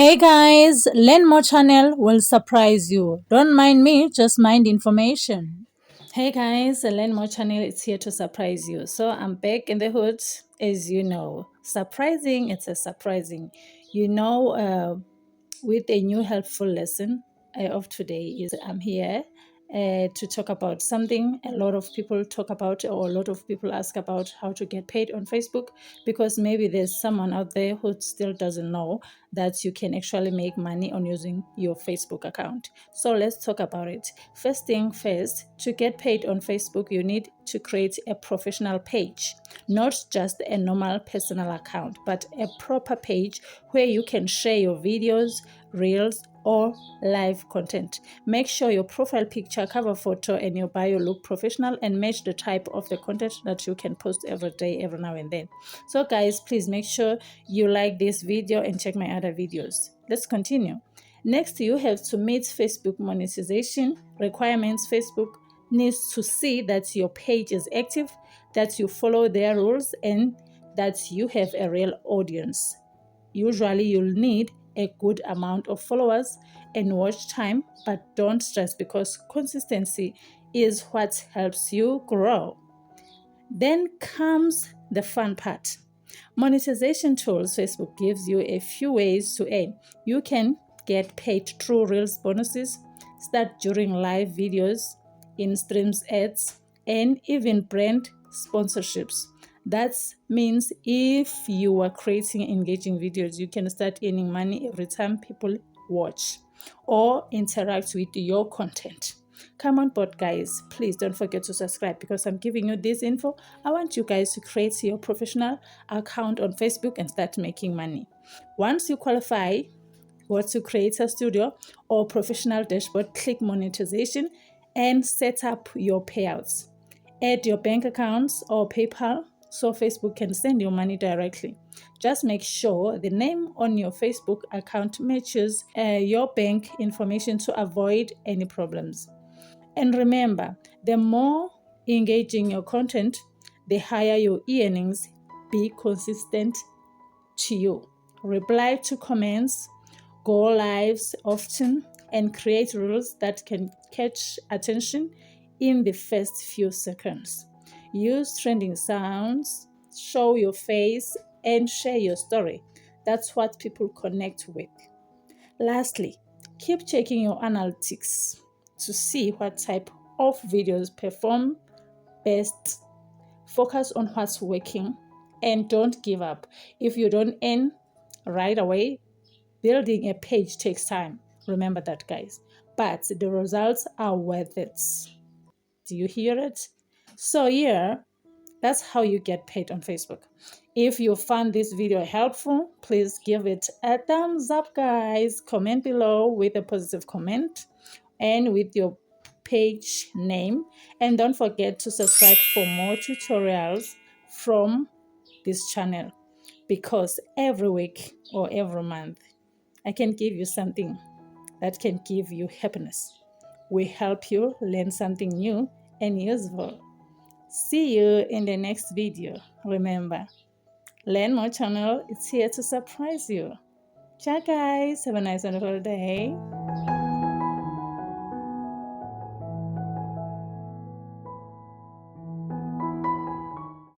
Hey guys, Learn More channel will surprise you. Don't mind me, just mind information. Hey guys, Learn More channel is here to surprise you. So I'm back in the hood, as you know. Surprising, it's a surprising. With a new helpful lesson of today is I'm here to talk about something a lot of people talk about, or a lot of people ask about, how to get paid on Facebook, because maybe there's someone out there who still doesn't know that you can actually make money on using your Facebook account. So let's talk about it. First thing first, to get paid on Facebook, you need to create a professional page, not just a normal personal account, but a proper page where you can share your videos, reels, or live content. Make sure your profile picture, cover photo, and your bio look professional and match the type of the content that you can post every day, every now and then. So guys, please make sure you like this video and check my other videos. Let's continue. Next, you have to meet Facebook monetization requirements. Facebook needs to see that your page is active, that you follow their rules, and that you have a real audience. Usually you'll need a good amount of followers and watch time, but don't stress, because consistency is what helps you grow. Then comes the fun part. Monetization tools. Facebook gives you a few ways to earn. You can get paid through Reels bonuses, start during live videos, in streams ads, and even brand sponsorships. That means if you are creating engaging videos, you can start earning money every time people watch or interact with your content. Come on board, guys. Please don't forget to subscribe, because I'm giving you this info. I want you guys to create your professional account on Facebook and start making money. Once you qualify, go to Creator Studio or Professional Dashboard, click Monetization, and set up your payouts. Add your bank accounts or PayPal so Facebook can send you money directly. Just make sure the name on your Facebook account matches your bank information to avoid any problems. And remember, the more engaging your content, the higher your earnings. Be consistent to you. Reply to comments, go lives often, and create rules that can catch attention in the first few seconds. Use trending sounds, show your face, and share your story. That's what people connect with. Lastly, keep checking your analytics to see what type of videos perform best. Focus on what's working and don't give up. If you don't earn right away, building a page takes time. Remember that, guys. But the results are worth it. Do you hear it? So, yeah, that's how you get paid on Facebook. If you found this video helpful, please give it a thumbs up, guys. Comment below with a positive comment and with your page name. And don't forget to subscribe for more tutorials from this channel, because every week or every month, I can give you something that can give you happiness. We help you learn something new and useful. See you in the next video. Remember, Learn More channel is here to surprise you. Ciao guys, have a nice wonderful day.